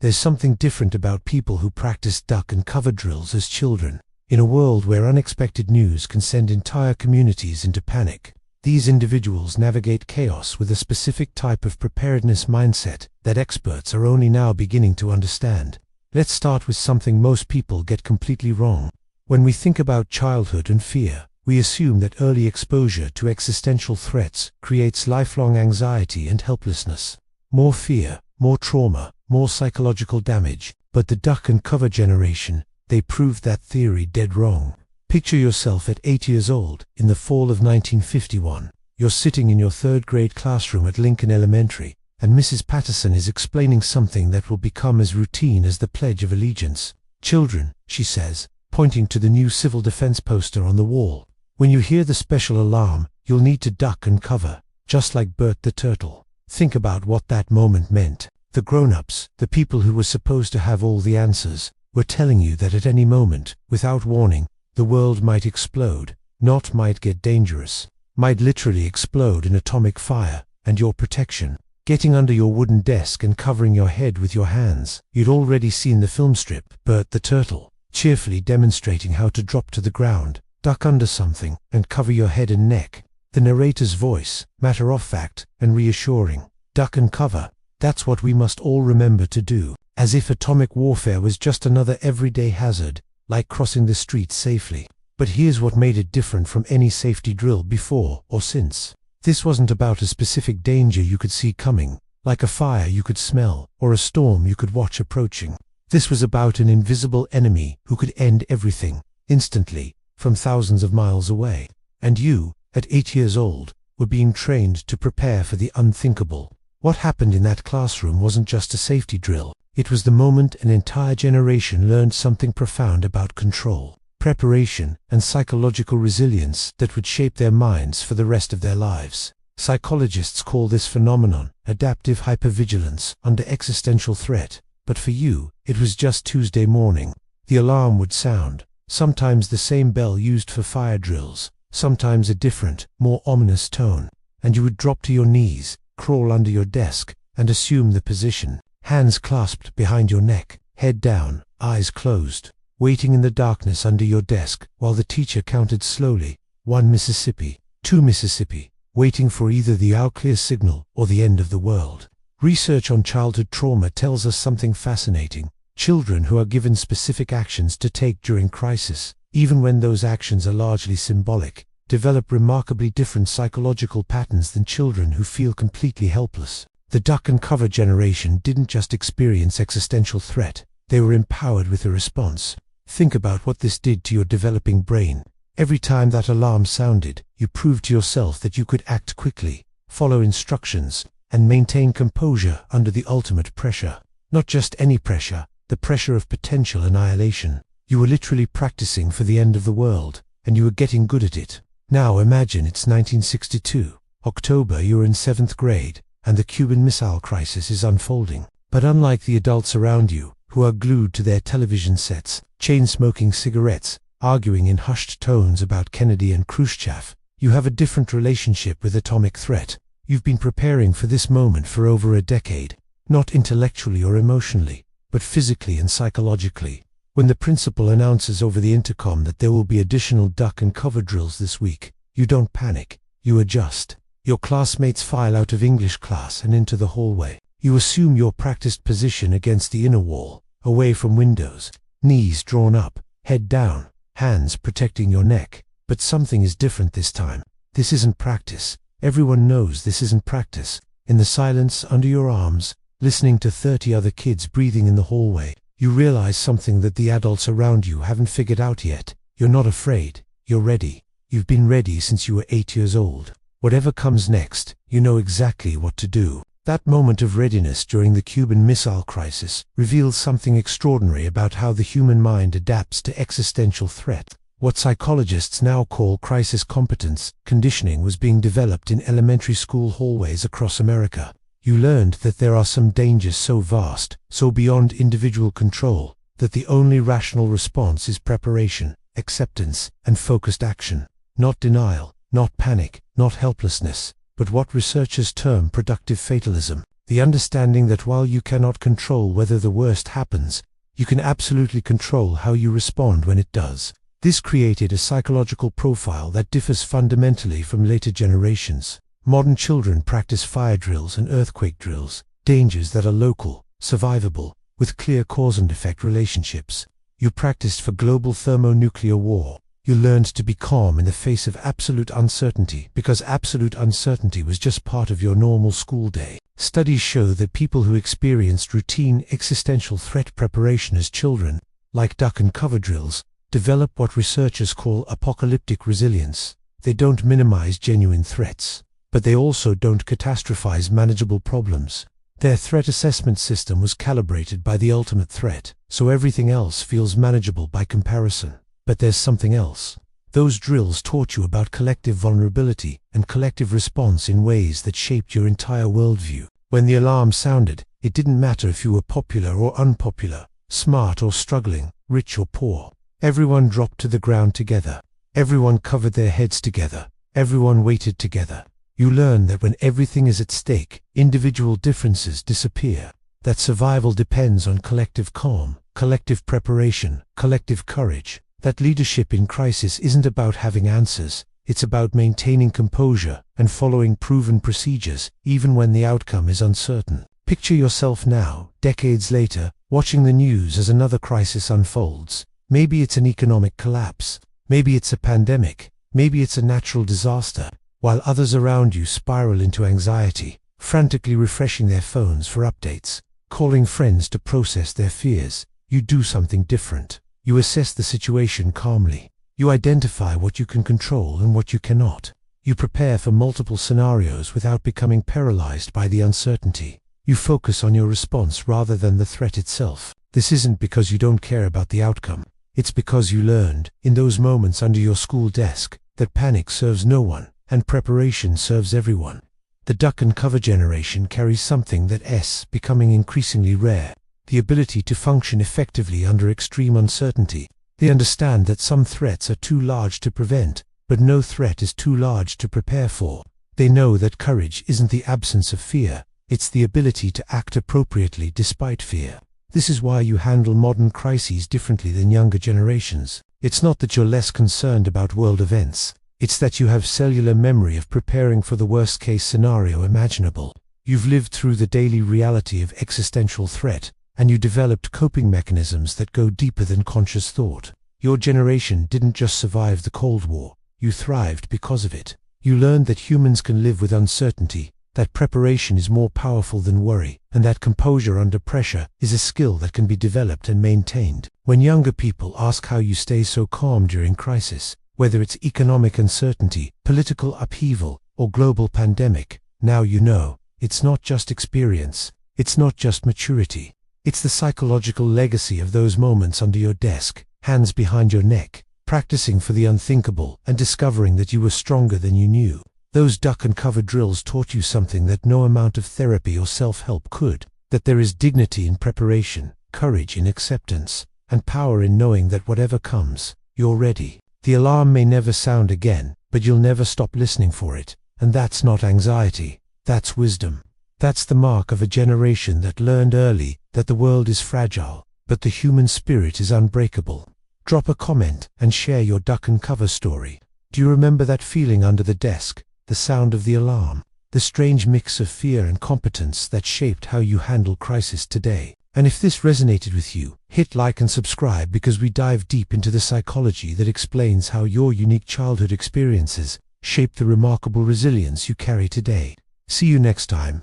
There's something different about people who practice duck and cover drills as children. In a world where unexpected news can send entire communities into panic, these individuals navigate chaos with a specific type of preparedness mindset that experts are only now beginning to understand. Let's start with something most people get completely wrong. When we think about childhood and fear, we assume that early exposure to existential threats creates lifelong anxiety and helplessness. More fear, more trauma, more psychological damage. But the duck and cover generation, they proved that theory dead wrong. Picture yourself at 8 years old, in the fall of 1951. You're sitting in your third-grade classroom at Lincoln Elementary, and Mrs. Patterson is explaining something that will become as routine as the Pledge of Allegiance. "Children," she says, pointing to the new civil defense poster on the wall, "when you hear the special alarm, you'll need to duck and cover, just like Bert the Turtle." Think about what that moment meant. The grown-ups, the people who were supposed to have all the answers, were telling you that at any moment, without warning, the world might explode, not might get dangerous, might literally explode in atomic fire, and your protection. Getting under your wooden desk and covering your head with your hands. You'd already seen the film strip, Bert the Turtle, cheerfully demonstrating how to drop to the ground, duck under something, and cover your head and neck. The narrator's voice, matter-of-fact and reassuring. Duck and cover. That's what we must all remember to do, as if atomic warfare was just another everyday hazard, like crossing the street safely. But here's what made it different from any safety drill before or since. This wasn't about a specific danger you could see coming, like a fire you could smell, or a storm you could watch approaching. This was about an invisible enemy who could end everything, instantly, from thousands of miles away. And you, at 8 years old, were being trained to prepare for the unthinkable. What happened in that classroom wasn't just a safety drill. It was the moment an entire generation learned something profound about control, preparation, and psychological resilience that would shape their minds for the rest of their lives. Psychologists call this phenomenon adaptive hypervigilance under existential threat. But for you, it was just Tuesday morning. The alarm would sound, sometimes the same bell used for fire drills, sometimes a different, more ominous tone, and you would drop to your knees, crawl under your desk, and assume the position, hands clasped behind your neck, head down, eyes closed, waiting in the darkness under your desk while the teacher counted slowly, 1 Mississippi, 2 Mississippi, waiting for either the all-clear signal or the end of the world. Research on childhood trauma tells us something fascinating. Children who are given specific actions to take during crisis, even when those actions are largely symbolic, develop remarkably different psychological patterns than children who feel completely helpless. The duck and cover generation didn't just experience existential threat, they were empowered with a response. Think about what this did to your developing brain. Every time that alarm sounded, you proved to yourself that you could act quickly, follow instructions, and maintain composure under the ultimate pressure. Not just any pressure, the pressure of potential annihilation. You were literally practicing for the end of the world, and you were getting good at it. Now imagine it's 1962, October, you're in 7th grade, and the Cuban Missile Crisis is unfolding. But unlike the adults around you, who are glued to their television sets, chain-smoking cigarettes, arguing in hushed tones about Kennedy and Khrushchev, you have a different relationship with atomic threat. You've been preparing for this moment for over a decade, not intellectually or emotionally, but physically and psychologically. When the principal announces over the intercom that there will be additional duck and cover drills this week, you don't panic, you adjust. Your classmates file out of English class and into the hallway. You assume your practiced position against the inner wall, away from windows, knees drawn up, head down, hands protecting your neck. But something is different this time. This isn't practice. Everyone knows this isn't practice. In the silence under your arms, listening to 30 other kids breathing in the hallway, you realize something that the adults around you haven't figured out yet. You're not afraid. You're ready. You've been ready since you were 8 years old. Whatever comes next, you know exactly what to do. That moment of readiness during the Cuban Missile Crisis reveals something extraordinary about how the human mind adapts to existential threat. What psychologists now call crisis competence conditioning was being developed in elementary school hallways across America. You learned that there are some dangers so vast, so beyond individual control, that the only rational response is preparation, acceptance, and focused action. Not denial, not panic, not helplessness, but what researchers term productive fatalism. The understanding that while you cannot control whether the worst happens, you can absolutely control how you respond when it does. This created a psychological profile that differs fundamentally from later generations. Modern children practice fire drills and earthquake drills, dangers that are local, survivable, with clear cause and effect relationships. You practiced for global thermonuclear war. You learned to be calm in the face of absolute uncertainty because absolute uncertainty was just part of your normal school day. Studies show that people who experienced routine existential threat preparation as children, like duck and cover drills, develop what researchers call apocalyptic resilience. They don't minimize genuine threats, but they also don't catastrophize manageable problems. Their threat assessment system was calibrated by the ultimate threat, so everything else feels manageable by comparison. But there's something else. Those drills taught you about collective vulnerability and collective response in ways that shaped your entire worldview. When the alarm sounded, it didn't matter if you were popular or unpopular, smart or struggling, rich or poor. Everyone dropped to the ground together. Everyone covered their heads together. Everyone waited together. You learn that when everything is at stake, individual differences disappear. That survival depends on collective calm, collective preparation, collective courage. That leadership in crisis isn't about having answers, it's about maintaining composure and following proven procedures, even when the outcome is uncertain. Picture yourself now, decades later, watching the news as another crisis unfolds. Maybe it's an economic collapse, maybe it's a pandemic, maybe it's a natural disaster, while others around you spiral into anxiety, frantically refreshing their phones for updates, calling friends to process their fears. You do something different. You assess the situation calmly. You identify what you can control and what you cannot. You prepare for multiple scenarios without becoming paralyzed by the uncertainty. You focus on your response rather than the threat itself. This isn't because you don't care about the outcome. It's because you learned, in those moments under your school desk, that panic serves no one, and preparation serves everyone. The duck and cover generation carries something that's becoming increasingly rare: the ability to function effectively under extreme uncertainty. They understand that some threats are too large to prevent, but no threat is too large to prepare for. They know that courage isn't the absence of fear, it's the ability to act appropriately despite fear. This is why you handle modern crises differently than younger generations. It's not that you're less concerned about world events, it's that you have cellular memory of preparing for the worst-case scenario imaginable. You've lived through the daily reality of existential threat, and you developed coping mechanisms that go deeper than conscious thought. Your generation didn't just survive the Cold War, you thrived because of it. You learned that humans can live with uncertainty, that preparation is more powerful than worry, and that composure under pressure is a skill that can be developed and maintained. When younger people ask how you stay so calm during crisis, whether it's economic uncertainty, political upheaval, or global pandemic, now you know, it's not just experience, it's not just maturity. It's the psychological legacy of those moments under your desk, hands behind your neck, practicing for the unthinkable and discovering that you were stronger than you knew. Those duck and cover drills taught you something that no amount of therapy or self-help could, that there is dignity in preparation, courage in acceptance, and power in knowing that whatever comes, you're ready. The alarm may never sound again, but you'll never stop listening for it, and that's not anxiety, that's wisdom. That's the mark of a generation that learned early that the world is fragile, but the human spirit is unbreakable. Drop a comment and share your duck and cover story. Do you remember that feeling under the desk, the sound of the alarm, the strange mix of fear and competence that shaped how you handle crisis today? And if this resonated with you, hit like and subscribe, because we dive deep into the psychology that explains how your unique childhood experiences shaped the remarkable resilience you carry today. See you next time.